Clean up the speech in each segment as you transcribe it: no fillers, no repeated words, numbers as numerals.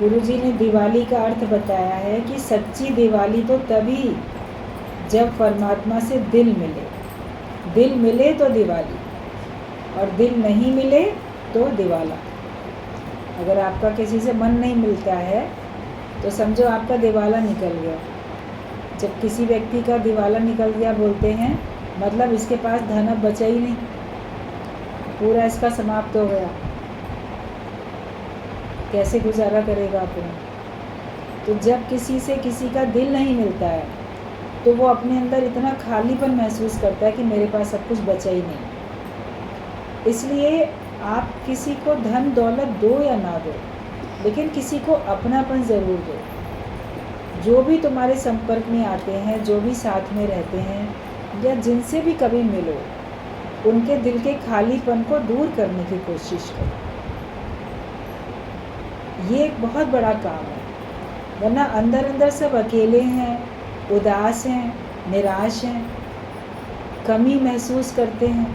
गुरुजी ने दिवाली का अर्थ बताया है कि सच्ची दिवाली तो तभी जब परमात्मा से दिल मिले। दिल मिले तो दिवाली, और दिल नहीं मिले तो दिवाला। अगर आपका किसी से मन नहीं मिलता है तो समझो आपका दिवाला निकल गया। जब किसी व्यक्ति का दिवाला निकल गया बोलते हैं, मतलब इसके पास धन अब बचा ही नहीं, पूरा इसका समाप्त हो गया, कैसे गुजारा करेगा अपना। तो जब किसी से किसी का दिल नहीं मिलता है तो वो अपने अंदर इतना खालीपन महसूस करता है कि मेरे पास सब कुछ बचा ही नहीं। इसलिए आप किसी को धन दौलत दो या ना दो, लेकिन किसी को अपनापन ज़रूर दो। जो भी तुम्हारे संपर्क में आते हैं, जो भी साथ में रहते हैं, या जिनसे भी कभी मिलो, उनके दिल के खालीपन को दूर करने की कोशिश करो। ये एक बहुत बड़ा काम है, वरना अंदर अंदर सब अकेले हैं, उदास हैं, निराश हैं, कमी महसूस करते हैं।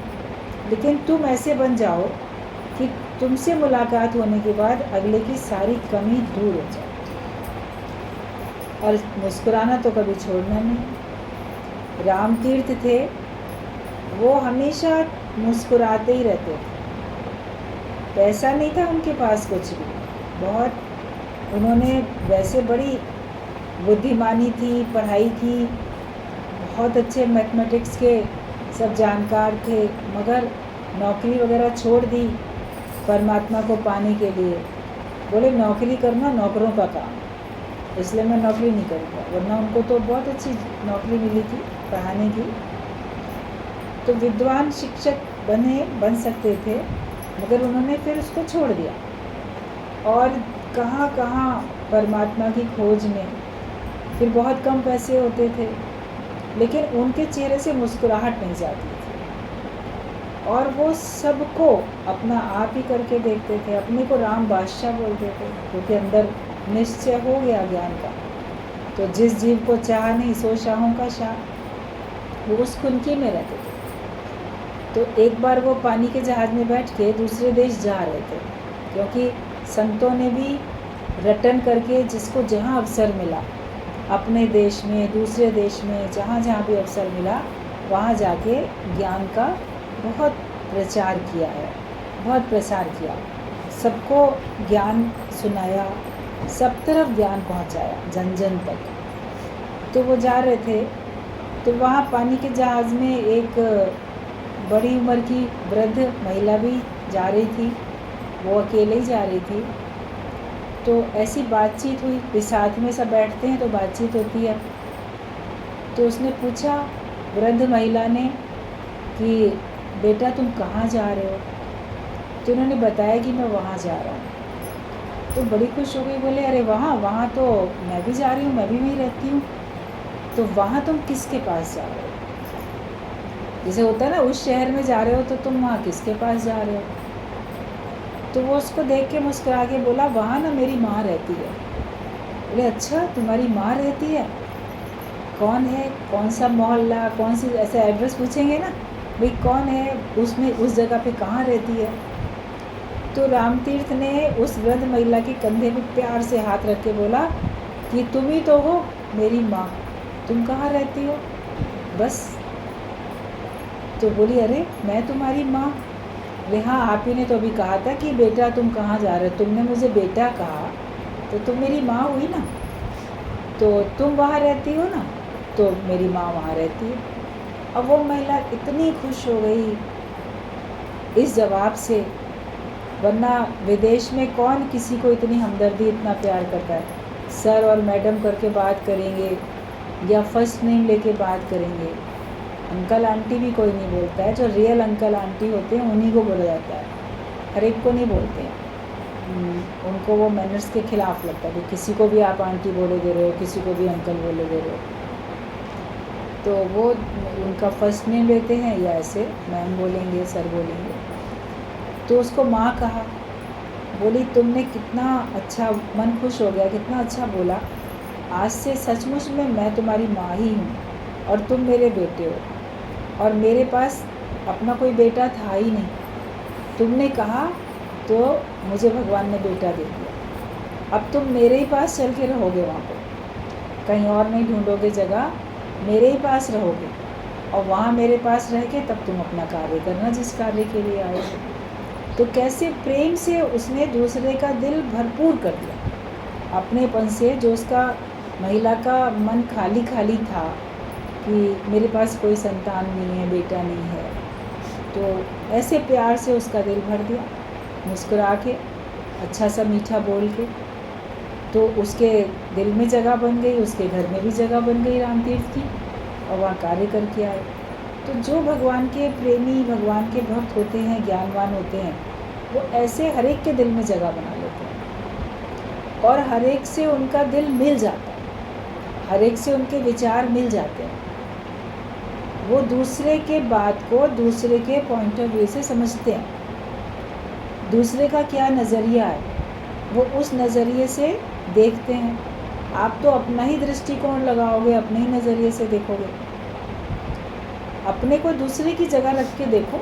लेकिन तुम ऐसे बन जाओ कि तुमसे मुलाकात होने के बाद अगले की सारी कमी दूर हो जाए। और मुस्कुराना तो कभी छोड़ना नहीं। राम तीर्थ थे, वो हमेशा मुस्कुराते ही रहते थे। पैसा नहीं था उनके पास कुछ भी, बहुत उन्होंने वैसे बड़ी बुद्धिमानी थी, पढ़ाई की, बहुत अच्छे मैथमेटिक्स के सब जानकार थे, मगर नौकरी वगैरह छोड़ दी परमात्मा को पाने के लिए। बोले नौकरी करना नौकरों का काम, इसलिए मैं नौकरी नहीं करूँगा। वरना उनको तो बहुत अच्छी नौकरी मिली थी पढ़ाने की, तो विद्वान शिक्षक बन सकते थे, मगर उन्होंने फिर उसको छोड़ दिया और कहाँ कहाँ परमात्मा की खोज में। फिर बहुत कम पैसे होते थे, लेकिन उनके चेहरे से मुस्कुराहट नहीं जाती थी, और वो सबको अपना आप ही करके देखते थे। अपने को राम बादशाह बोलते थे, क्योंकि अंदर निश्चय हो गया ज्ञान का। तो जिस जीव को चाह नहीं सो शाहों का शाह, वो उस खुनकी में रहते थे। तो एक बार वो पानी के जहाज़ में बैठ के दूसरे देश जा रहे थे, क्योंकि संतों ने भी रटन करके जिसको जहाँ अवसर मिला, अपने देश में, दूसरे देश में, जहाँ जहाँ भी अवसर मिला, वहाँ जाके ज्ञान का बहुत प्रचार किया है, बहुत प्रसार किया, सबको ज्ञान सुनाया, सब तरफ ज्ञान पहुँचाया, जन जन तक। तो वो जा रहे थे, तो वहाँ पानी के जहाज़ में एक बड़ी उम्र की वृद्ध महिला भी जा रही थी, वो अकेले ही जा रही थी। तो ऐसी बातचीत हुई, फिर साथ में सब बैठते हैं तो बातचीत होती है। तो उसने पूछा वृद्ध महिला ने कि बेटा तुम कहाँ जा रहे हो? तो उन्होंने बताया कि मैं वहाँ जा रहा हूँ। तो बड़ी खुश हो गई, बोले अरे वहाँ तो मैं भी जा रही हूँ, मैं भी वहीं रहती हूँ। तो वहाँ तुम किसके पास जा रहे हो? जैसे होता है ना, उस शहर में जा रहे हो तो तुम वहाँ किसके पास जा रहे हो? तो वो उसको देख के मुस्कुरा के बोला वहाँ ना मेरी माँ रहती है। बोले अच्छा तुम्हारी माँ रहती है? कौन है, कौन सा मोहल्ला, कौन सी, ऐसे एड्रेस पूछेंगे ना, भाई कौन है उसमें, उस जगह पे कहाँ रहती है? तो राम तीर्थ ने उस वृद्ध महिला के कंधे पे प्यार से हाथ रख के बोला कि तुम ही तो हो मेरी माँ, तुम कहाँ रहती हो? बस। तो बोली अरे मैं तुम्हारी माँ? बोले हाँ, आप ही ने तो अभी कहा था कि बेटा तुम कहाँ जा रहे हो, तुमने मुझे बेटा कहा तो तुम मेरी माँ हुई ना, तो तुम वहाँ रहती हो ना, तो मेरी माँ वहाँ रहती है। अब वो महिला इतनी खुश हो गई इस जवाब से, वरना विदेश में कौन किसी को इतनी हमदर्दी, इतना प्यार करता है। सर और मैडम करके बात करेंगे या फर्स्ट नेम लेके बात करेंगे। अंकल आंटी भी कोई नहीं बोलता है, जो रियल अंकल आंटी होते हैं उन्हीं को बोला जाता है, हर एक को नहीं बोलते हैं। उनको वो मैनर्स के खिलाफ लगता है कि किसी को भी आप आंटी बोले दे रहे हो, किसी को भी अंकल बोले दे रहे हो। तो वो उनका फर्स्ट नेम लेते हैं या ऐसे मैम बोलेंगे, सर बोलेंगे। तो उसको माँ कहा। बोली तुमने कितना अच्छा, मन खुश हो गया, कितना अच्छा बोला, आज से सचमुच में मैं तुम्हारी माँ ही हूँ और तुम मेरे बेटे हो, और मेरे पास अपना कोई बेटा था ही नहीं, तुमने कहा तो मुझे भगवान ने बेटा दे दिया। अब तुम मेरे ही पास चल के रहोगे वहाँ पर, कहीं और नहीं ढूंढोगे जगह, मेरे ही पास रहोगे और वहाँ मेरे पास रह के तब तुम अपना कार्य करना जिस कार्य के लिए आए हो। तो कैसे प्रेम से उसने दूसरे का दिल भरपूर कर दिया अपनेपन से, जो उसका महिला का मन खाली खाली था कि मेरे पास कोई संतान नहीं है, बेटा नहीं है, तो ऐसे प्यार से उसका दिल भर दिया, मुस्कुरा के, अच्छा सा मीठा बोल के। तो उसके दिल में जगह बन गई, उसके घर में भी जगह बन गई राम तीर्थ की, और वहाँ कार्य करके आए। तो जो भगवान के प्रेमी, भगवान के भक्त होते हैं, ज्ञानवान होते हैं, वो ऐसे हर एक के दिल में जगह बना लेते हैं और हर एक से उनका दिल मिल जाता है, हर एक से उनके विचार मिल जाते हैं। वो दूसरे के बात को दूसरे के पॉइंट ऑफ व्यू से समझते हैं, दूसरे का क्या नज़रिया है वो उस नज़रिए से देखते हैं। आप तो अपना ही दृष्टिकोण लगाओगे, अपने ही नज़रिए से देखोगे। अपने को दूसरे की जगह रख के देखो,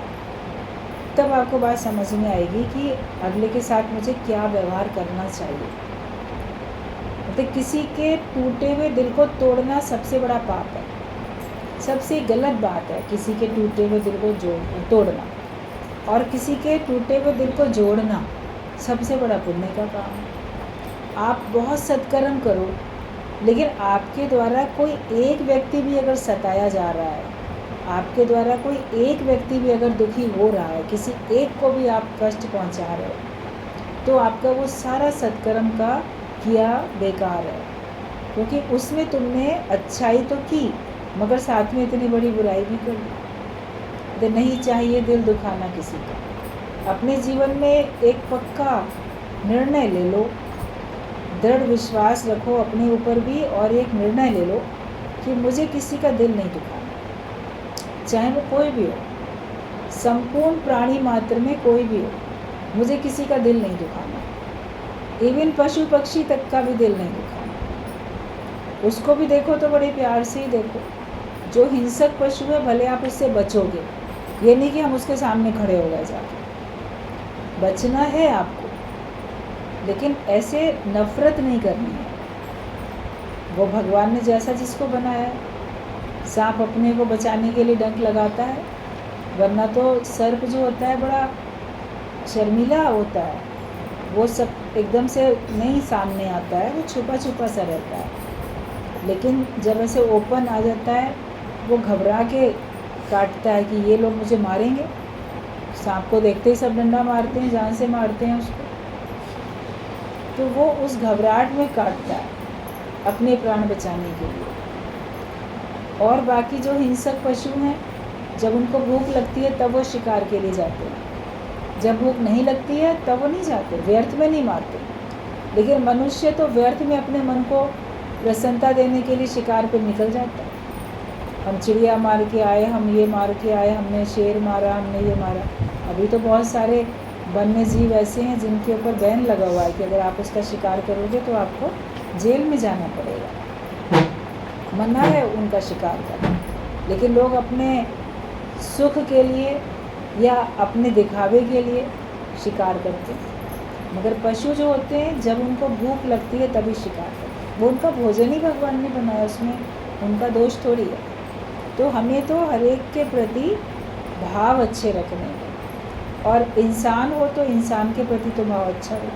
तब आपको बात समझ में आएगी कि अगले के साथ मुझे क्या व्यवहार करना चाहिए। मतलब किसी के टूटे हुए दिल को तोड़ना सबसे बड़ा पाप है, सबसे गलत बात है किसी के टूटे हुए दिल को तोड़ना, और किसी के टूटे हुए दिल को जोड़ना सबसे बड़ा पुण्य का काम है। आप बहुत सत्कर्म करो, लेकिन आपके द्वारा कोई एक व्यक्ति भी अगर सताया जा रहा है, आपके द्वारा कोई एक व्यक्ति भी अगर दुखी हो रहा है, किसी एक को भी आप कष्ट पहुंचा रहे हो, तो आपका वो सारा सत्कर्म का किया बेकार है, क्योंकि उसमें तुमने अच्छाई तो की मगर साथ में इतनी बड़ी बुराई भी कर दी। तो नहीं चाहिए दिल दुखाना किसी का। अपने जीवन में एक पक्का निर्णय ले लो, दृढ़ विश्वास रखो अपने ऊपर भी, और एक निर्णय ले लो कि मुझे किसी का दिल नहीं दुखाना, चाहे वो कोई भी हो, संपूर्ण प्राणी मात्र में कोई भी हो, मुझे किसी का दिल नहीं दुखाना। इवन पशु पक्षी तक का भी दिल नहीं दुखाना। उसको भी देखो तो बड़े प्यार से ही देखो। जो हिंसक पशु है भले आप उससे बचोगे, ये नहीं कि हम उसके सामने खड़े हो गए जाके, बचना है आपको, लेकिन ऐसे नफरत नहीं करनी है। वो भगवान ने जैसा जिसको बनाया है, सांप अपने को बचाने के लिए डंक लगाता है, वरना तो सर्प जो होता है बड़ा शर्मीला होता है, वो सब एकदम से नहीं सामने आता है, वो छुपा छुपा सा रहता है। लेकिन जब ऐसे ओपन आ जाता है, वो घबरा के काटता है कि ये लोग मुझे मारेंगे। सांप को देखते ही सब डंडा मारते हैं, जान से मारते हैं उसको, तो वो उस घबराहट में काटता है अपने प्राण बचाने के लिए। और बाकी जो हिंसक पशु हैं, जब उनको भूख लगती है तब वो शिकार के लिए जाते हैं, जब भूख नहीं लगती है तब वो नहीं जाते, व्यर्थ में नहीं मारते। लेकिन मनुष्य तो व्यर्थ में अपने मन को प्रसन्नता देने के लिए शिकार पर निकल जाता है। हम चिड़िया मार के आए, हम ये मार के आए, हमने शेर मारा, हमने ये मारा। अभी तो बहुत सारे वन्य जीव ऐसे हैं जिनके ऊपर बैन लगा हुआ है कि अगर आप उसका शिकार करोगे तो आपको जेल में जाना पड़ेगा, मना है उनका शिकार करना। लेकिन लोग अपने सुख के लिए या अपने दिखावे के लिए शिकार करते हैं। मगर पशु जो होते हैं, जब उनको भूख लगती है तभी शिकार करते हैं। वो उनका भोजन ही भगवान ने बनाया, उसमें उनका दोष थोड़ी है। तो हमें तो हर एक के प्रति भाव अच्छे रखने हैं, और इंसान हो तो इंसान के प्रति तो भाव अच्छा हो,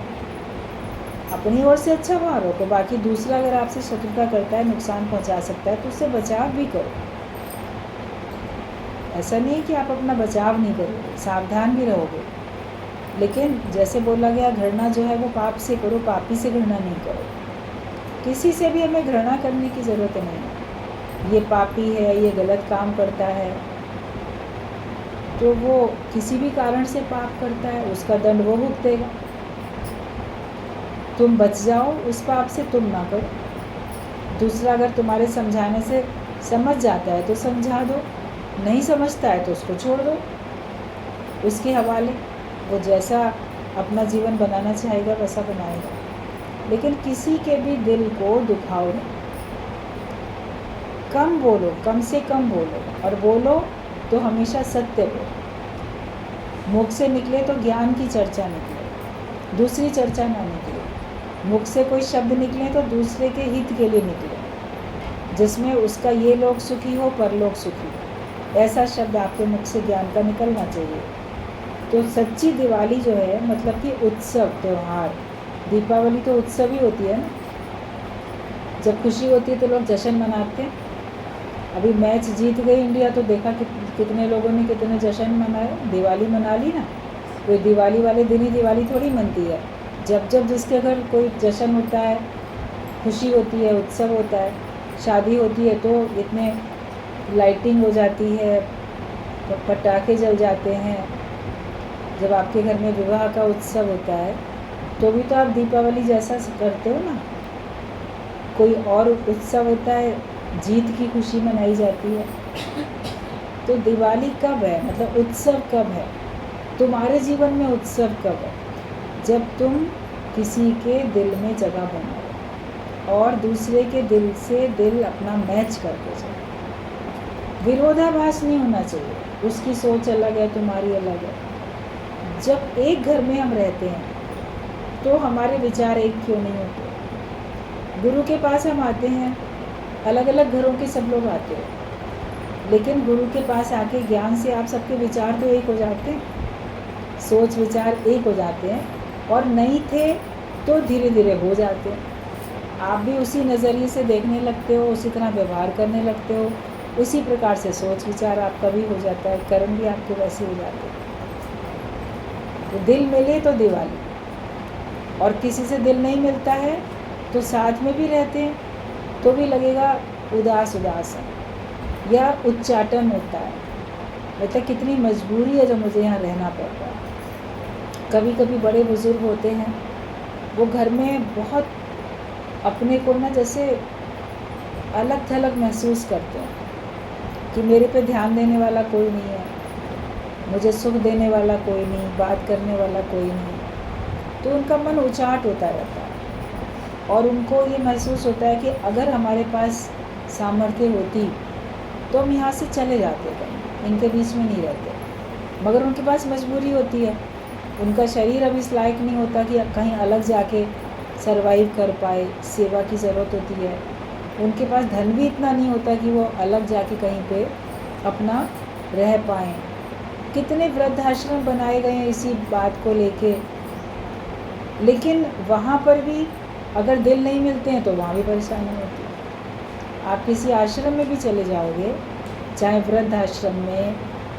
अपनी ओर से अच्छा भाव रखो। बाकी दूसरा अगर आपसे शत्रुता करता है, नुकसान पहुंचा सकता है, तो उससे बचाव भी करो। ऐसा नहीं है कि आप अपना बचाव नहीं करोगे, सावधान भी रहोगे। लेकिन जैसे बोला गया, घृणा जो है वो पाप से करो, पापी से घृणा नहीं करो। किसी से भी हमें घृणा करने की ज़रूरत नहीं है। ये पापी है, ये गलत काम करता है, तो वो किसी भी कारण से पाप करता है, उसका दंड वो भुगतेगा। तुम बच जाओ उस पाप से, तुम ना करो। दूसरा अगर तुम्हारे समझाने से समझ जाता है तो समझा दो, नहीं समझता है तो उसको छोड़ दो, उसके हवाले। वो जैसा अपना जीवन बनाना चाहेगा वैसा बनाएगा। लेकिन किसी के भी दिल को दुखाओ नहीं। कम बोलो, कम से कम बोलो, और बोलो तो हमेशा सत्य बोलो। मुख से निकले तो ज्ञान की चर्चा निकले, दूसरी चर्चा ना निकले। मुख से कोई शब्द निकले तो दूसरे के हित के लिए निकले, जिसमें उसका ये लोक सुखी हो परलोक सुखी हो, ऐसा शब्द आपके मुख से ज्ञान का निकलना चाहिए। तो सच्ची दिवाली जो है मतलब कि उत्सव त्यौहार, दीपावली तो उत्सव ही होती है ना। जब खुशी होती है तो लोग जश्न मनाते हैं। अभी मैच जीत गई इंडिया तो देखा कितने लोगों ने कितने जश्न मनाए, दिवाली मना ली ना। कोई दिवाली वाले दिन ही दिवाली थोड़ी मनती है। जब जब जिसके घर कोई जश्न होता है, खुशी होती है, उत्सव होता है, शादी होती है तो इतने लाइटिंग हो जाती है, पटाखे जल जाते हैं। जब आपके घर में विवाह का उत्सव होता है तो भी तो आप दीपावली जैसा करते हो ना। कोई और उत्सव होता है, जीत की खुशी मनाई जाती है। तो दिवाली कब है, मतलब उत्सव कब है? तुम्हारे जीवन में उत्सव कब है? जब तुम किसी के दिल में जगह बनाओ और दूसरे के दिल से दिल अपना मैच करके जाओ। विरोधाभास नहीं होना चाहिए, उसकी सोच अलग है, तुम्हारी अलग है। जब एक घर में हम रहते हैं तो हमारे विचार एक क्यों नहीं होते? गुरु के पास हम आते हैं, अलग अलग घरों के सब लोग आते हैं, लेकिन गुरु के पास आके ज्ञान से आप सबके विचार तो एक हो जाते हैं, सोच विचार एक हो जाते हैं। और नहीं थे तो धीरे धीरे हो जाते हैं। आप भी उसी नज़रिए से देखने लगते हो, उसी तरह व्यवहार करने लगते हो, उसी प्रकार से सोच विचार आपका भी हो जाता है, कर्म भी आपके वैसे हो जाते हैं। तो दिल मिले तो दिवाली, और किसी से दिल नहीं मिलता है तो साथ में भी रहते हैं तो भी लगेगा उदास उदास है या उच्चाटन होता है, मतलब कितनी मजबूरी है जो मुझे यहाँ रहना पड़ रहा है। कभी कभी बड़े बुजुर्ग होते हैं, वो घर में बहुत अपने को ना जैसे अलग थलग महसूस करते हैं कि मेरे पे ध्यान देने वाला कोई नहीं है, मुझे सुख देने वाला कोई नहीं, बात करने वाला कोई नहीं। तो उनका मन उचाट होता रहता है और उनको ये महसूस होता है कि अगर हमारे पास सामर्थ्य होती तो हम यहाँ से चले जाते, कहीं इनके बीच में नहीं रहते। मगर उनके पास मजबूरी होती है, उनका शरीर अभी इस लायक नहीं होता कि कहीं अलग जाके सरवाइव कर पाए, सेवा की ज़रूरत होती है। उनके पास धन भी इतना नहीं होता कि वो अलग जाके कहीं पे अपना रह पाएँ। कितने वृद्धाश्रम बनाए गए हैं इसी बात को लेके, लेकिन वहाँ पर भी अगर दिल नहीं मिलते हैं तो वहाँ भी परेशानी होती है। आप किसी आश्रम में भी चले जाओगे, चाहे वृद्धाश्रम में,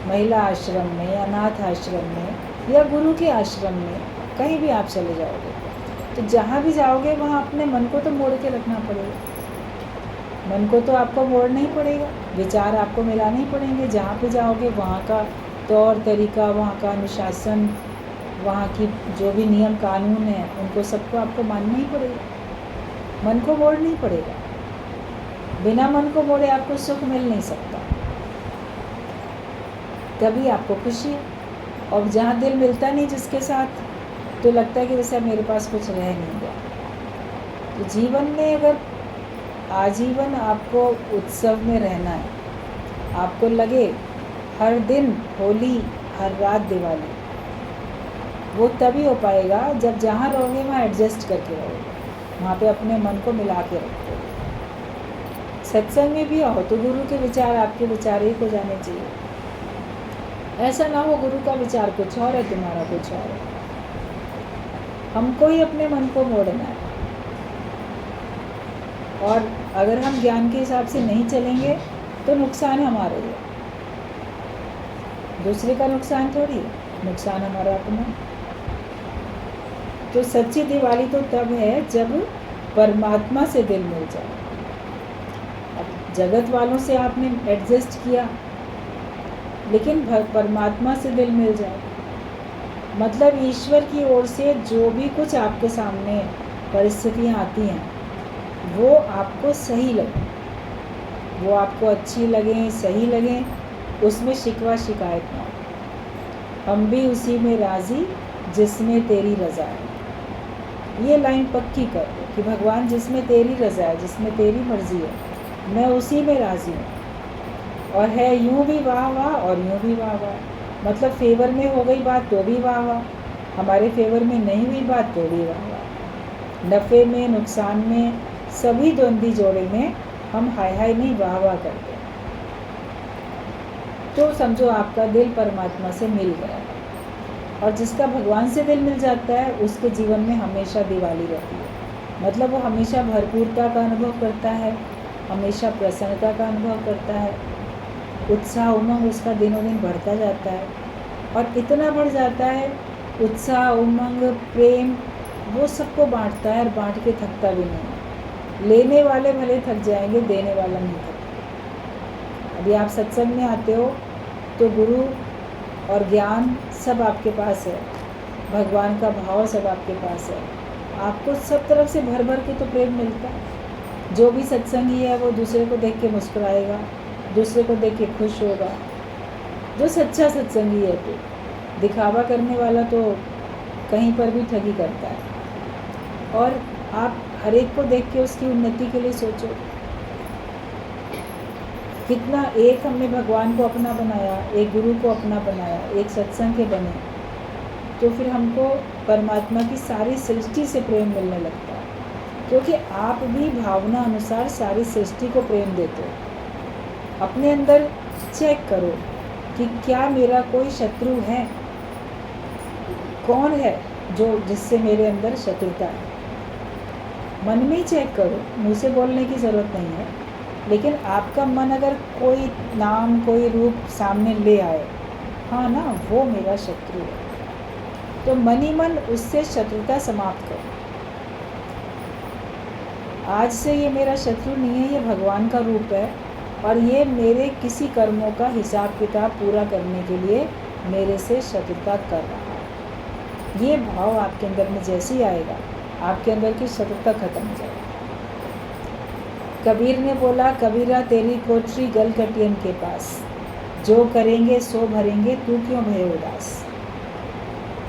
महिला आश्रम में, अनाथ आश्रम में या गुरु के आश्रम में, कहीं भी आप चले जाओगे तो जहाँ भी जाओगे वहाँ अपने मन को तो मोड़ के रखना पड़ेगा। मन को तो आपको मोड़ना ही पड़ेगा, विचार आपको मिलाने ही पड़ेंगे। जहाँ पे जाओगे वहाँ का तौर तरीका, वहाँ का अनुशासन, वहाँ की जो भी नियम कानून है उनको सबको आपको मानना ही पड़ेगा। मन को मोड़ना ही पड़ेगा। बिना मन को मोड़े आपको सुख मिल नहीं सकता, तभी आपको खुशी है। और जहाँ दिल मिलता नहीं जिसके साथ, तो लगता है कि जैसे मेरे पास कुछ रह नहीं गया। तो जीवन में अगर आजीवन आपको उत्सव में रहना है, आपको लगे हर दिन होली, हर रात दिवाली, वो तभी हो पाएगा जब जहाँ रहोगे वहाँ एडजस्ट करके रहोगे, वहाँ पे अपने मन को मिला के रखोगे। सत्संग में भी आओ तो गुरु के विचार आपके विचार एक हो जाने चाहिए। ऐसा ना हो गुरु का विचार कुछ और है, तुम्हारा कुछ और है। हमको ही अपने मन को मोड़ना है। और अगर हम ज्ञान के हिसाब से नहीं चलेंगे तो नुकसान हमारा ही है, दूसरे का नुकसान थोड़ी है, नुकसान हमारा अपना। तो सच्ची दिवाली तो तब है जब परमात्मा से दिल मिल जाए। अब जगत वालों से आपने एडजस्ट किया, लेकिन परमात्मा से दिल मिल जाए, मतलब ईश्वर की ओर से जो भी कुछ आपके सामने परिस्थितियाँ आती हैं वो आपको सही लगे, वो आपको अच्छी लगें, सही लगें, उसमें शिकवा शिकायत ना हो। हम भी उसी में राज़ी जिसमें तेरी रज़ा है। ये लाइन पक्की कर दो कि भगवान जिसमें तेरी रज़ा है, जिसमें तेरी मर्ज़ी है, मैं उसी में राज़ी हूँ। और है यूँ भी वाह वाह और यूँ भी वाह वाह, मतलब फेवर में हो गई बात तो भी वाह वाह, हमारे फेवर में नहीं हुई बात तो भी वाह वाह। नफ़े में, नुकसान में, सभी द्वंद्वी जोड़े में हम हाय हाय नहीं वाह वाह करते हैं। तो समझो आपका दिल परमात्मा से मिल गया, और जिसका भगवान से दिल मिल जाता है उसके जीवन में हमेशा दिवाली रहती है। मतलब वो हमेशा भरपूरता का अनुभव करता है, हमेशा प्रसन्नता का अनुभव करता है, उत्साह उमंग उसका दिनों दिन बढ़ता जाता है, और इतना बढ़ जाता है उत्साह उमंग प्रेम वो सबको बांटता है, और बांट के थकता भी नहीं। लेने वाले भले थक जाएंगे, देने वाला नहीं थकता। अभी आप सत्संग में आते हो तो गुरु और ज्ञान सब आपके पास है, भगवान का भाव सब आपके पास है, आपको सब तरफ से भर भर के तो प्रेम मिलता है। जो भी सत्संगी है वो दूसरे को देख के मुस्कुराएगा, दूसरे को देख के खुश होगा। जो सच्चा सत्संगी है, तो दिखावा करने वाला तो कहीं पर भी ठगी करता है। और आप हर एक को देख के उसकी उन्नति के लिए सोचो। कितना एक हमने भगवान को अपना बनाया, एक गुरु को अपना बनाया, एक सत्संग के बने, तो फिर हमको परमात्मा की सारी सृष्टि से प्रेम मिलने लगता है, क्योंकि आप भी भावना अनुसार सारी सृष्टि को प्रेम देते हो। अपने अंदर चेक करो कि क्या मेरा कोई शत्रु है, कौन है जो जिससे मेरे अंदर शत्रुता है। मन में ही चेक करो, मुँह से बोलने की ज़रूरत नहीं है, लेकिन आपका मन अगर कोई नाम कोई रूप सामने ले आए, हाँ ना, वो मेरा शत्रु है, तो मन ही मन उससे शत्रुता समाप्त करो। आज से ये मेरा शत्रु नहीं है, ये भगवान का रूप है, और ये मेरे किसी कर्मों का हिसाब किताब पूरा करने के लिए मेरे से शत्रुता कर रहा है। ये भाव आपके अंदर में जैसे ही आएगा, आपके अंदर की शत्रुता खत्म हो जाएगी। कबीर ने बोला, कबीरा तेरी कोठरी गलकटियन के पास, जो करेंगे सो भरेंगे, तू क्यों भय उदास।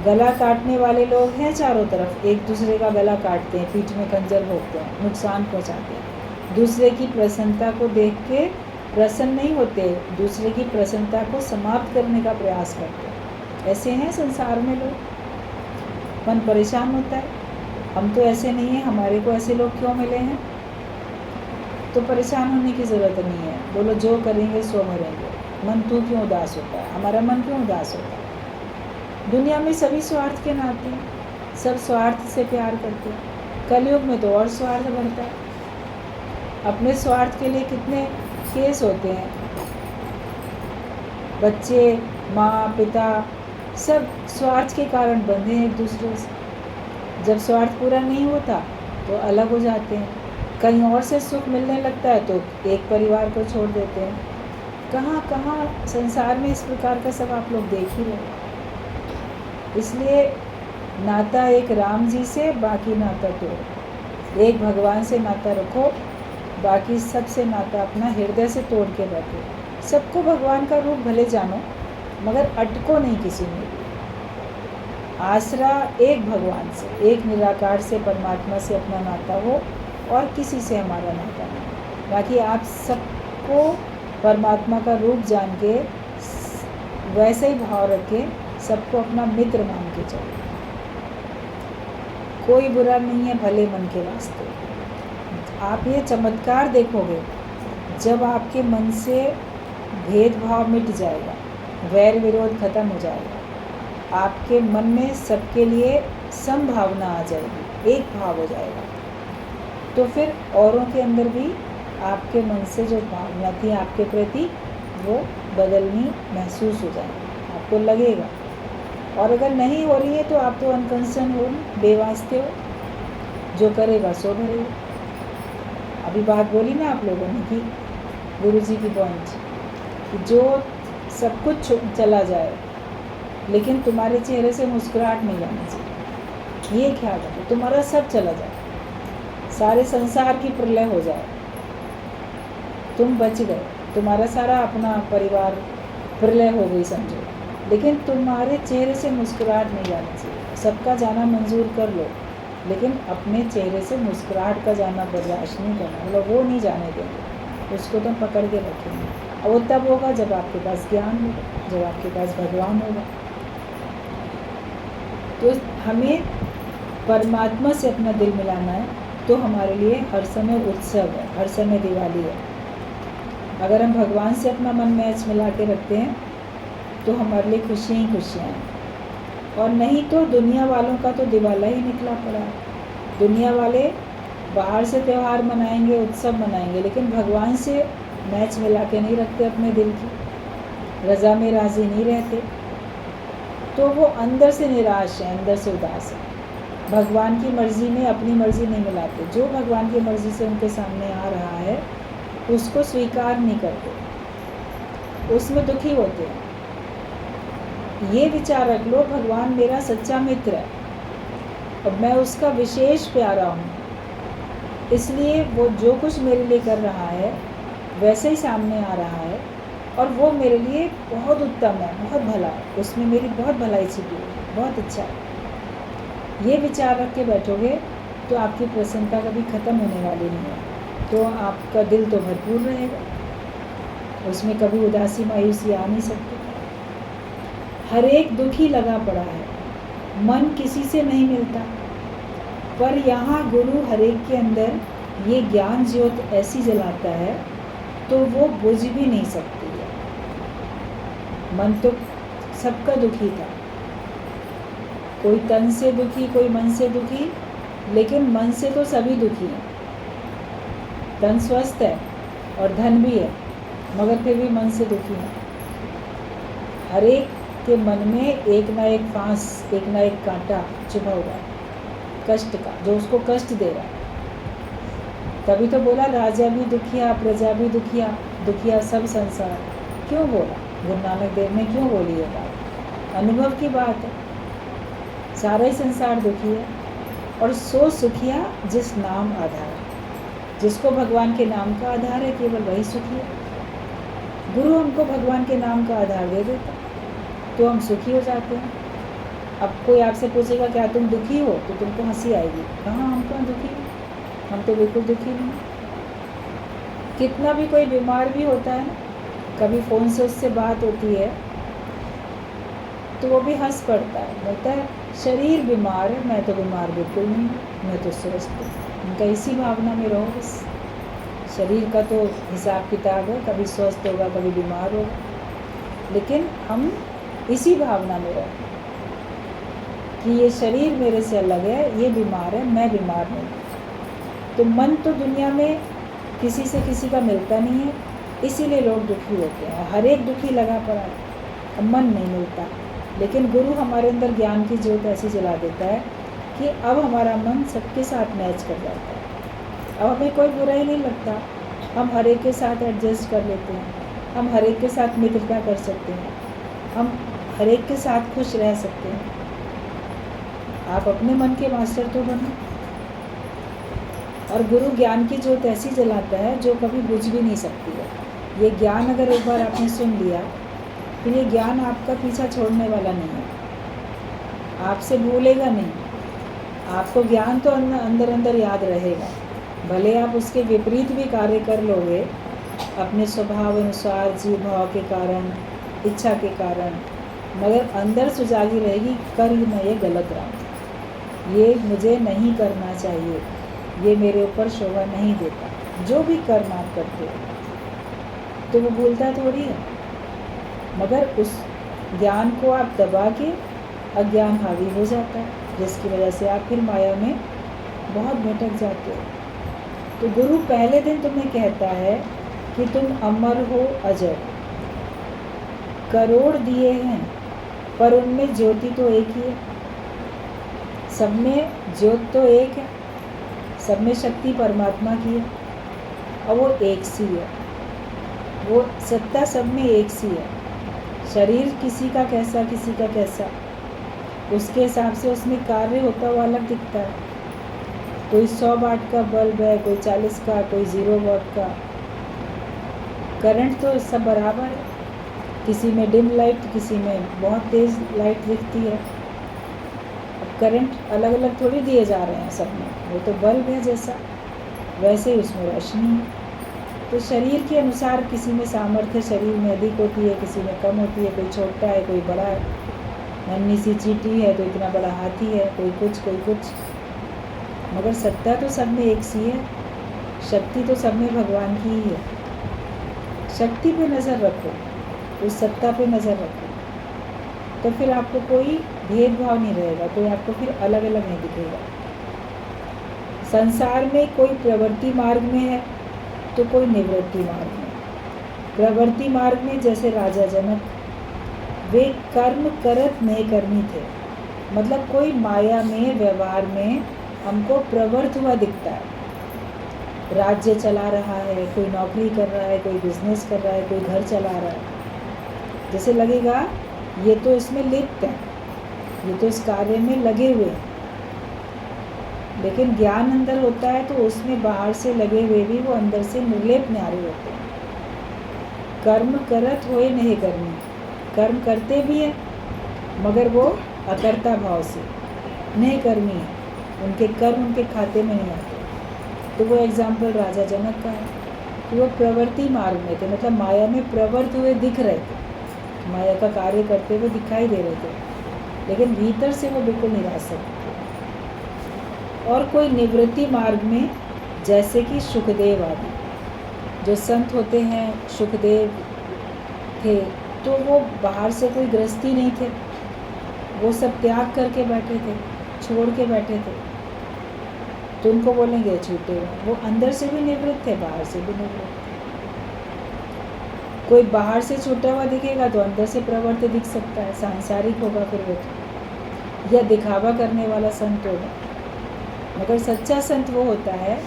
गला काटने वाले लोग हैं चारों तरफ, एक दूसरे का गला काटते हैं, पीठ में खंजर भोंकते हैं, नुकसान पहुंचाते हैं। दूसरे की प्रसन्नता को देख के प्रसन्न नहीं होते, दूसरे की प्रसन्नता को समाप्त करने का प्रयास करते हैं। ऐसे हैं संसार में लोग, मन परेशान होता है। हम तो ऐसे नहीं हैं, हमारे को ऐसे लोग क्यों मिले हैं। तो परेशान होने की ज़रूरत नहीं है। बोलो जो करेंगे सो मरेंगे। मन तू क्यों उदास होता है, हमारा मन क्यों उदास होता है। दुनिया में सभी स्वार्थ के नाते हैं, सब स्वार्थ से प्यार करते हैं। कलयुग में तो और स्वार्थ बढ़ता है। अपने स्वार्थ के लिए कितने केस होते हैं, बच्चे माँ पिता सब स्वार्थ के कारण बंधे हैं एक दूसरे से। जब स्वार्थ पूरा नहीं होता तो अलग हो जाते हैं, कहीं और से सुख मिलने लगता है तो एक परिवार को छोड़ देते हैं। कहाँ कहाँ संसार में इस प्रकार का सब आप लोग देख ही रहे। इसलिए नाता एक राम जी से, बाकी नाता तोड़। एक भगवान से नाता रखो, बाकी सबसे नाता अपना हृदय से तोड़ के रखो। सबको भगवान का रूप भले जानो, मगर अटको नहीं किसी में। आसरा एक भगवान से, एक निराकार से, परमात्मा से अपना नाता हो, और किसी से हमारा नाता नहीं। बाकी आप सबको परमात्मा का रूप जान के वैसे ही भाव रखें, सबको अपना मित्र मान के चलो। कोई बुरा नहीं है भले मन के वास्ते। आप ये चमत्कार देखोगे, जब आपके मन से भेदभाव मिट जाएगा, वैर विरोध खत्म हो जाएगा, आपके मन में सबके लिए समभावना आ जाएगी, एक भाव हो जाएगा, तो फिर औरों के अंदर भी आपके मन से जो भावना थी आपके प्रति वो बदलनी महसूस हो जाएगी, आपको लगेगा। और अगर नहीं हो रही है तो आप तो अनकंसर्न हो, बेवास्ते हो, जो करेगा सो भरेगा। अभी बात बोली ना आप लोगों ने कि गुरु जी की पॉइंट, कि जो सब कुछ चला जाए लेकिन तुम्हारे चेहरे से मुस्कुराहट नहीं जानी चाहिए। ये ख्याल रखो, तुम्हारा सब चला जाए, सारे संसार की प्रलय हो जाए, तुम बच गए, तुम्हारा सारा अपना परिवार प्रलय हो गई समझो, लेकिन तुम्हारे चेहरे से मुस्कुराहट नहीं जानी चाहिए। सबका जाना मंजूर कर लो, लेकिन अपने चेहरे से मुस्कुराहट का जाना बर्दाश्त नहीं करना, मतलब वो नहीं जाने देंगे, उसको तुम पकड़ के रखेंगे। और वो तब होगा जब आपके पास ज्ञान होगा, जब आपके पास भगवान होगा। तो हमें परमात्मा से अपना दिल मिलाना है तो हमारे लिए हर समय उत्सव है, हर समय दिवाली है। अगर हम भगवान से अपना मन मैच मिला के रखते हैं तो हमारे लिए खुशियाँ ही खुशियाँ हैं। और नहीं तो दुनिया वालों का तो दिवाला ही निकला पड़ा है। दुनिया वाले बाहर से त्यौहार मनाएंगे, उत्सव मनाएंगे, लेकिन भगवान से मैच मिला के नहीं रखते अपने दिल की, रज़ा में राज़ी नहीं रहते, तो वो अंदर से निराश है, अंदर से उदास है। भगवान की मर्ज़ी में अपनी मर्ज़ी नहीं मिलाते। जो भगवान की मर्ज़ी से उनके सामने आ रहा है उसको स्वीकार नहीं करते, उसमें दुखी होते हैं। ये विचार रख लो, भगवान मेरा सच्चा मित्र है और मैं उसका विशेष प्यारा हूँ, इसलिए वो जो कुछ मेरे लिए कर रहा है वैसे ही सामने आ रहा है और वो मेरे लिए बहुत उत्तम है, बहुत भला है, उसमें मेरी बहुत भलाई छिपी है, बहुत अच्छा है। ये विचार रख के बैठोगे तो आपकी प्रसन्नता कभी ख़त्म होने वाली नहीं है, तो आपका दिल तो भरपूर रहेगा, उसमें कभी उदासी मायूसी आ नहीं सकती। हर एक दुखी लगा पड़ा है, मन किसी से नहीं मिलता, पर यहाँ गुरु हर एक के अंदर ये ज्ञान ज्योत ऐसी जलाता है तो वो बुझ भी नहीं सकती है। मन तो सबका दुखी था, कोई तन से दुखी, कोई मन से दुखी, लेकिन मन से तो सभी दुखी हैं। तन स्वस्थ है और धन भी है, मगर फिर भी मन से दुखी है। हर एक के मन में एक ना एक फांस, एक ना एक कांटा चुभा हुआ है कष्ट का, जो उसको कष्ट दे रहा है। तभी तो बोला राजा भी दुखिया, प्रजा भी दुखिया, दुखिया सब संसार। क्यों बोला गुरु नानक देव ने, क्यों बोली ये बात? अनुभव की बात है। सारा ही संसार दुखी है और सो सुखिया जिस नाम आधार, जिसको भगवान के नाम का आधार है केवल वही सुखी है। गुरु हमको भगवान के नाम का आधार दे देता तो हम सुखी हो जाते हैं। अब कोई आपसे पूछेगा क्या तुम दुखी हो, तो तुमको हंसी आएगी, कहाँ हम कहाँ दुखी हैं, हम तो बिल्कुल दुखी नहीं। कितना भी कोई बीमार भी होता है, कभी फ़ोन से उससे बात होती है तो वो भी हंस पड़ता है, बोलता है शरीर बीमार है, मैं तो बीमार बिल्कुल नहीं हूँ, मैं तो स्वस्थ हूँ। उनका इसी भावना में रहो बस। शरीर का तो हिसाब किताब है, कभी स्वस्थ होगा कभी बीमार होगा, लेकिन हम इसी भावना में रहो कि ये शरीर मेरे से अलग है, ये बीमार है, मैं बीमार नहीं। तो मन तो दुनिया में किसी से किसी का मिलता नहीं है, इसीलिए लोग दुखी होते हैं। हर एक दुखी लगा पड़ा है, अब मन नहीं मिलता। लेकिन गुरु हमारे अंदर ज्ञान की ज्योत ऐसी जला देता है कि अब हमारा मन सबके साथ मैच कर जाता है। अब हमें कोई बुरा ही नहीं लगता, हम हर एक के साथ एडजस्ट कर लेते हैं, हम हर एक के साथ मित्रता कर सकते हैं, हम हर एक के साथ खुश रह सकते हैं। आप अपने मन के मास्टर तो बनो। और गुरु ज्ञान की ज्योत ऐसी जलाता है जो कभी बुझ भी नहीं सकती है। ये ज्ञान अगर एक बार आपने सुन लिया फिर ये ज्ञान आपका पीछा छोड़ने वाला नहीं है, आपसे भूलेगा नहीं। आपको ज्ञान तो अंदर अंदर याद रहेगा, भले आप उसके विपरीत भी कार्य कर लोगे अपने स्वभाव अनुसार, जीव भाव के कारण, इच्छा के कारण, मगर अंदर सुजागी रहेगी कर मैं ये गलत रहा हूँ, ये मुझे नहीं करना चाहिए, ये मेरे ऊपर शोभा नहीं देता। जो भी कर्म आप करते हो तो वो भूलता थोड़ी है, मगर उस ज्ञान को आप दबा के अज्ञान हावी हो जाता है, जिसकी वजह से आप फिर माया में बहुत भटक जाते हो। तो गुरु पहले दिन तुम्हें कहता है कि तुम अमर हो, अजर, करोड़ दिए हैं पर उनमें ज्योति तो एक ही है। सब में ज्योत तो एक है, सब में शक्ति परमात्मा की है और वो एक सी है, वो सत्ता सब में एक सी है। शरीर किसी का कैसा, किसी का कैसा, उसके हिसाब से उसमें कार्य होता हुआ अलग दिखता है। कोई 100 वाट का बल्ब है, कोई 40 का, कोई 0 वाट का। करंट तो सब बराबर है, किसी में डिम लाइट, किसी में बहुत तेज़ लाइट दिखती है। अब करंट अलग अलग थोड़ी दिए जा रहे हैं सब में, वो तो बल्ब है जैसा, वैसे ही उसमें रोशनी है। तो शरीर के अनुसार किसी में सामर्थ्य शरीर में अधिक होती है, किसी में कम होती है, कोई छोटा है कोई बड़ा है, नन्ही सी चींटी है तो इतना बड़ा हाथी है, कोई कुछ कोई कुछ। मगर सत्ता तो सब में एक सी है, शक्ति तो सब में भगवान की ही है। शक्ति पे नज़र रखो, उस सत्ता पे नज़र रखो, तो फिर आपको कोई भेदभाव नहीं रहेगा, कोई आपको फिर अलग अलग नहीं दिखेगा। संसार में कोई प्रवृत्ति मार्ग में है तो कोई निवृत्ति मार्ग में। प्रवृत्ति मार्ग में जैसे राजा जनक, वे कर्म करत नहीं कर्मी थे, मतलब कोई माया में व्यवहार में हमको प्रवृत्त हुआ दिखता है। राज्य चला रहा है, कोई नौकरी कर रहा है, कोई बिजनेस कर रहा है, कोई घर चला रहा है, जैसे लगेगा ये तो इसमें लिप्त है, ये तो इस कार्य में लगे हुए हैं। लेकिन ज्ञान अंदर होता है तो उसमें बाहर से लगे हुए भी वो अंदर से निर्लेप न्यारे होते हैं। कर्म करत होए नहीं कर्मी, कर्म करते भी हैं मगर वो अकर्ता भाव से नहीं कर्मी है, उनके कर्म उनके खाते में नहीं आते। तो वो एग्जाम्पल राजा जनक का है कि वो प्रवृत्ति मार्ग में थे, मतलब माया में प्रवृत्त हुए दिख रहे थे, माया का कार्य करते हुए दिखाई दे रहे थे, लेकिन भीतर से वो बिल्कुल निरासक थे। और कोई निवृत्ति मार्ग में, जैसे कि सुखदेव आदि जो संत होते हैं, सुखदेव थे, तो वो बाहर से कोई गृहस्थी नहीं थे, वो सब त्याग करके बैठे थे, छोड़ के बैठे थे, तो उनको बोलेंगे छूटे हुए। वो अंदर से भी निवृत्त थे, बाहर से भी निवृत्त थे। कोई बाहर से छूटा हुआ दिखेगा तो अंदर से प्रवृत्त दिख सकता है, सांसारिक होगा फिर वो तो, या दिखावा करने वाला संत होगा। मगर सच्चा संत वो होता है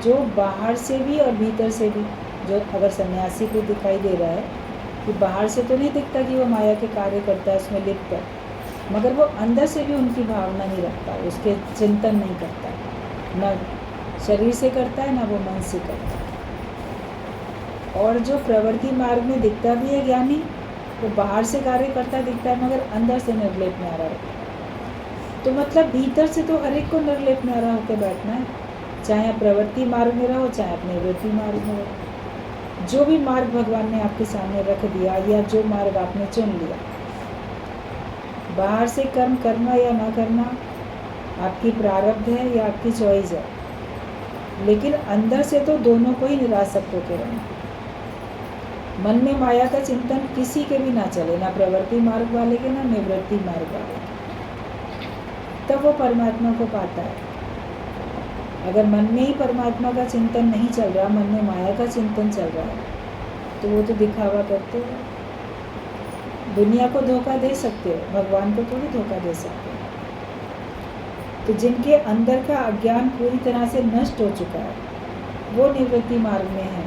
जो बाहर से भी और भीतर से भी, जो अगर सन्यासी को दिखाई दे रहा है कि बाहर से तो नहीं दिखता कि वो माया के कार्य करता है, उसमें लिप्त है, मगर वो अंदर से भी उनकी भावना नहीं रखता, उसके चिंतन नहीं करता, न शरीर से करता है ना वो मन से करता है। और जो प्रवृत्ति मार्ग में दिखता भी है ज्ञानी, वो बाहर से कार्य करता दिखता है मगर अंदर से निर्लेप न्यारा रहता है। तो मतलब भीतर से तो हर एक को निर्लेप न्यारा होकर बैठना है, चाहे आप प्रवृत्ति मार्ग में रहो, चाहे आप निवृत्ति मार्ग में रहो। जो भी मार्ग भगवान ने आपके सामने रख दिया या जो मार्ग आपने चुन लिया, बाहर से कर्म करना या ना करना आपकी प्रारब्ध है या आपकी चॉइस है, लेकिन अंदर से तो दोनों को ही निरासक्त होकर रहना। मन में माया का चिंतन किसी के भी ना चले, ना प्रवृत्ति मार्ग वाले के ना निवृत्ति मार्ग वाले के, तब वो परमात्मा को पाता है। अगर मन में ही परमात्मा का चिंतन नहीं चल रहा, मन में माया का चिंतन चल रहा है, तो वो तो दिखावा करते हो, दुनिया को धोखा दे सकते हो, भगवान को थोड़ी धोखा दे सकते हो। तो जिनके अंदर का अज्ञान पूरी तरह से नष्ट हो चुका है, वो निवृत्ति मार्ग में है।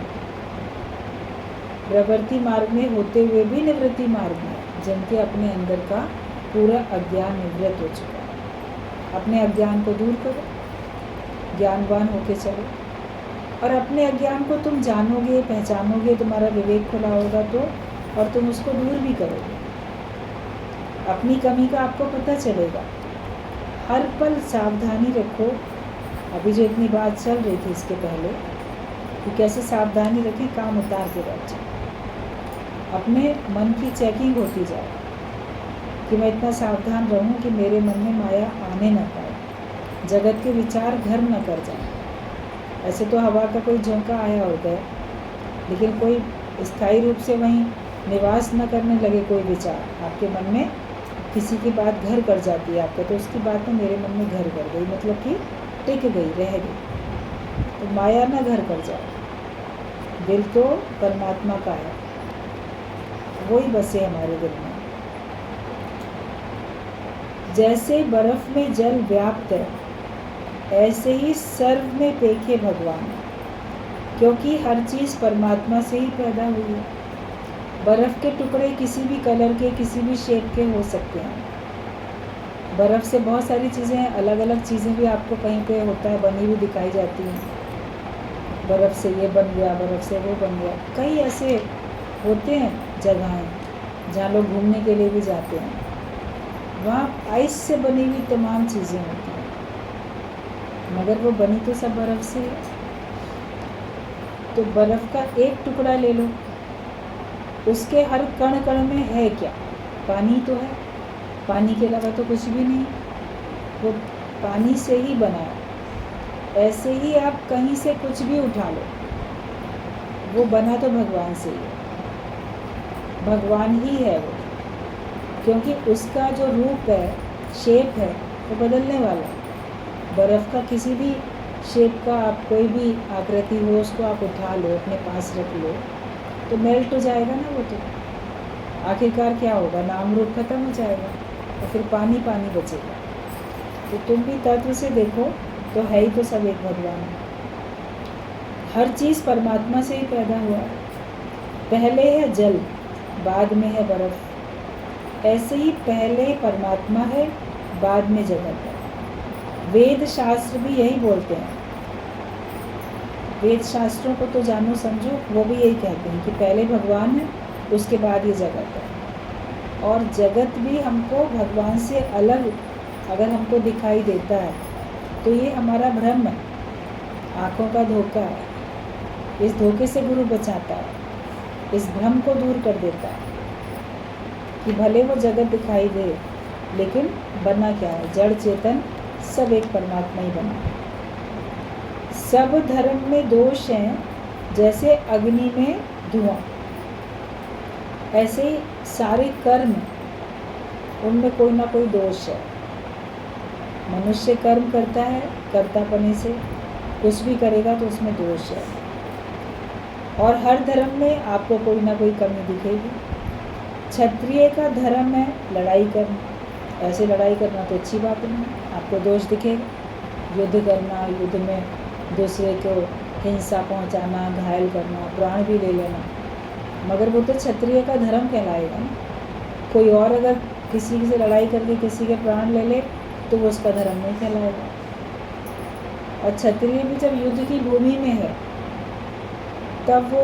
प्रवृत्ति मार्ग में होते हुए भी निवृत्ति मार्ग में, जिनके अपने अंदर का पूरा अज्ञान निवृत्त हो चुका है। अपने अज्ञान को दूर करो, ज्ञानवान होके चलो, और अपने अज्ञान को तुम जानोगे, पहचानोगे, तुम्हारा विवेक खुला होगा तो, और तुम उसको दूर भी करोगे। अपनी कमी का आपको पता चलेगा। हर पल सावधानी रखो। अभी जो इतनी बात चल रही थी इसके पहले कि कैसे सावधानी रखें, काम उतार के बैठ जाए, अपने मन की चेकिंग होती जाए कि मैं इतना सावधान रहूं कि मेरे मन में माया आने न पाए, जगत के विचार घर न कर जाए। ऐसे तो हवा का कोई झोंका आया होता है, लेकिन कोई स्थायी रूप से वहीं निवास न करने लगे कोई विचार आपके मन में, किसी की बात घर कर जाती है आपको, तो उसकी बात मेरे मन में घर कर गई, मतलब कि टिक गई, रह गई। तो माया न घर कर जाए। दिल तो परमात्मा का है, वही बसे हमारे दिल में। जैसे बर्फ में जल व्याप्त है, ऐसे ही सर्व में पेखे भगवान, क्योंकि हर चीज़ परमात्मा से ही पैदा हुई है। बर्फ़ के टुकड़े किसी भी कलर के, किसी भी शेप के हो सकते हैं। बर्फ़ से बहुत सारी चीज़ें, अलग अलग चीज़ें भी आपको कहीं पे होता है बनी हुई दिखाई जाती हैं। बर्फ़ से ये बन गया, बर्फ़ से वो बन गया। कई ऐसे होते हैं जगहें जहाँ लोग घूमने के लिए भी जाते हैं, वहाँ आइस से बनी हुई तमाम चीज़ें होती हैं, मगर वो बनी तो सब बर्फ़ से है। तो बर्फ़ का एक टुकड़ा ले लो, उसके हर कण कण में है क्या? पानी तो है, पानी के अलावा तो कुछ भी नहीं, वो पानी से ही बना है। ऐसे ही आप कहीं से कुछ भी उठा लो, वो बना तो भगवान से ही है, भगवान ही है वो, क्योंकि उसका जो रूप है, शेप है, वो बदलने वाला है। बर्फ़ का किसी भी शेप का आप कोई भी आकृति हो, उसको आप उठा लो, अपने पास रख लो, तो मेल्ट हो जाएगा ना वो। तो आखिरकार क्या होगा, नाम रूप खत्म हो जाएगा और फिर पानी पानी बचेगा। तो तुम भी तत्व से देखो तो है ही तो सब एक भगवान है। हर चीज़ परमात्मा से ही पैदा हुआ है। पहले है जल, बाद में है बर्फ। ऐसे ही पहले परमात्मा है, बाद में जगत है। वेद शास्त्र भी यही बोलते हैं। वेद शास्त्रों को तो जानो समझो, वो भी यही कहते हैं कि पहले भगवान है, उसके बाद ये जगत है। और जगत भी हमको भगवान से अलग अगर हमको दिखाई देता है तो ये हमारा भ्रम है, आँखों का धोखा है। इस धोखे से गुरु बचाता है, इस भ्रम को दूर कर देता है कि भले वो जगत दिखाई दे, लेकिन बना क्या है, जड़ चेतन सब एक परमात्मा ही बना है। सब धर्म में दोष हैं, जैसे अग्नि में धुआं, ऐसे ही सारे कर्म, उनमें कोई ना कोई दोष है। मनुष्य कर्म करता है, कर्तापने से कुछ भी करेगा तो उसमें दोष है। और हर धर्म में आपको कोई ना कोई कमी दिखेगी। क्षत्रिय का धर्म है लड़ाई करना, ऐसे लड़ाई करना तो अच्छी बात नहीं, आपको दोष दिखेगा। युद्ध करना, युद्ध में दूसरे को हिंसा पहुंचाना, घायल करना, प्राण भी ले लेना, मगर वो तो क्षत्रिय का धर्म कहलाएगा ना। कोई और अगर किसी से लड़ाई करके किसी के प्राण ले ले तो वो उसका धर्म नहीं कहलाएगा। और क्षत्रिय भी जब युद्ध की भूमि में है, तब वो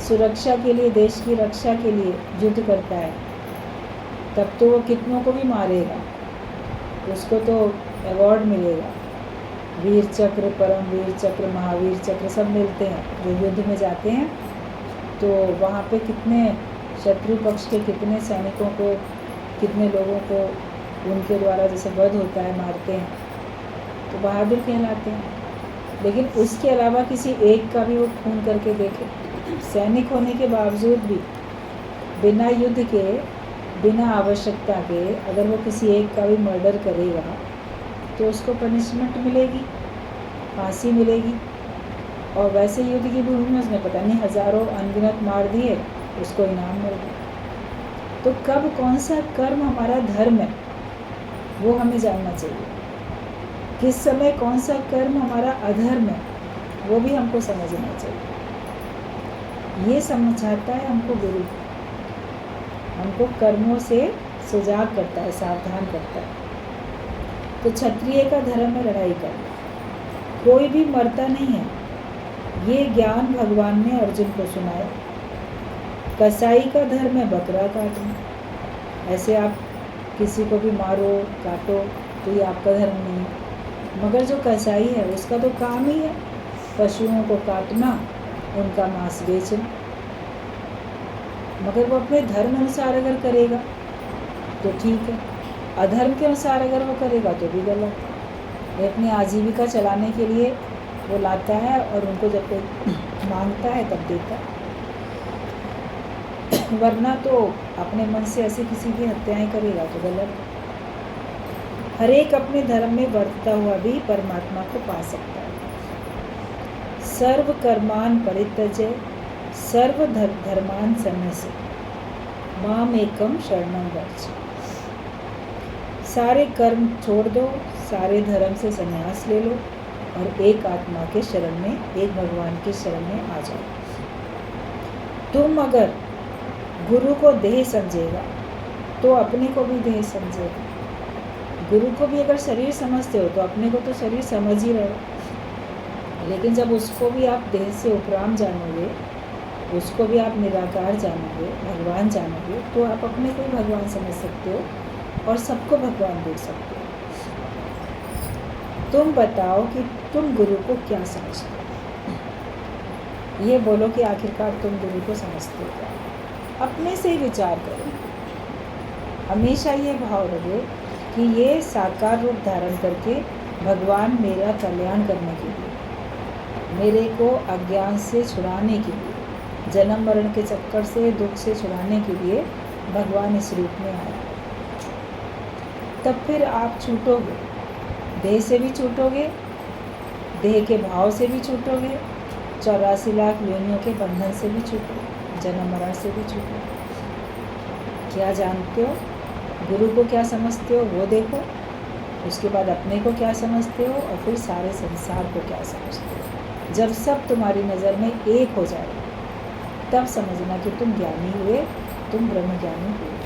सुरक्षा के लिए, देश की रक्षा के लिए युद्ध करता है, तब तो वो कितनों को भी मारेगा, उसको तो अवार्ड मिलेगा। वीर चक्र, परम वीर चक्र, महावीर चक्र सब मिलते हैं जो युद्ध में जाते हैं। तो वहाँ पे कितने शत्रु पक्ष के कितने सैनिकों को, कितने लोगों को उनके द्वारा जैसे वध होता है, मारते हैं, तो बहादुर कहलाते हैं। लेकिन उसके अलावा किसी एक का भी वो खून करके देखे, सैनिक होने के बावजूद भी बिना युद्ध के, बिना आवश्यकता के अगर वो किसी एक का भी मर्डर करेगा तो उसको पनिशमेंट मिलेगी, फांसी मिलेगी। और वैसे युद्ध की भूमि में उसने पता नहीं हज़ारों अनगिनत मार दिए, उसको इनाम मिल गया। तो कब कौन सा कर्म हमारा धर्म है वो हमें जानना चाहिए, किस समय कौन सा कर्म हमारा अधर्म है वो भी हमको समझना चाहिए। ये समझाता है हमको गुरु, हमको कर्मों से सजाग करता है, सावधान करता है। तो क्षत्रिय का धर्म है लड़ाई करना, कोई भी मरता नहीं है, ये ज्ञान भगवान ने अर्जुन को सुनाया। कसाई का धर्म है बकरा काटना, ऐसे आप किसी को भी मारो, काटो तो ये आपका धर्म नहीं है। मगर जो कसाई है उसका तो काम ही है पशुओं को काटना, उनका मांस बेचना। मगर वो अपने धर्म अनुसार अगर करेगा तो ठीक है, अधर्म के अनुसार अगर वो करेगा तो भी गलत है। ये अपनी आजीविका चलाने के लिए वो लाता है और उनको जब कोई मांगता है तब देता है, वरना तो अपने मन से ऐसे किसी की हत्याएं करेगा तो गलत है। हर एक अपने धर्म में वर्तता हुआ भी परमात्मा को पा सकता है। सर्व कर्मान परित्यज्य सर्व धर्मान सन्न्यस्य माम एकम शरणं व्रज। सारे कर्म छोड़ दो, सारे धर्म से संन्यास ले लो और एक आत्मा के शरण में, एक भगवान के शरण में आ जाओ। तुम अगर गुरु को देह समझेगा तो अपने को भी देह समझेगा। गुरु को भी अगर शरीर समझते हो तो अपने को तो शरीर समझ ही रहे, लेकिन जब उसको भी आप देह से उपराम जानोगे, उसको भी आप निराकार जानोगे, भगवान जानोगे, तो आप अपने को ही भगवान समझ सकते हो और सबको भगवान देख सकते हो। तुम बताओ कि तुम गुरु को क्या समझते हो, ये बोलो कि आखिरकार तुम गुरु को समझते हो क्या। अपने से ही विचार करो, हमेशा ये भाव रहे कि ये साकार रूप धारण करके भगवान मेरा कल्याण करने के लिए, मेरे को अज्ञान से छुड़ाने के लिए, जन्म मरण के चक्कर से, दुख से छुड़ाने के लिए भगवान इस रूप में आया। तब फिर आप छूटोगे, देह से भी छूटोगे, देह के भाव से भी छूटोगे, 84 लाख योनियों के बंधन से भी छूटोगे, जन्म मरण से भी छूटोगे। क्या जानते हो, गुरु को क्या समझते हो वो देखो, उसके बाद अपने को क्या समझते हो और फिर सारे संसार को क्या समझते हो। जब सब तुम्हारी नज़र में एक हो जाए तब समझना कि तुम ज्ञानी हुए, तुम ब्रह्म ज्ञानी हुए।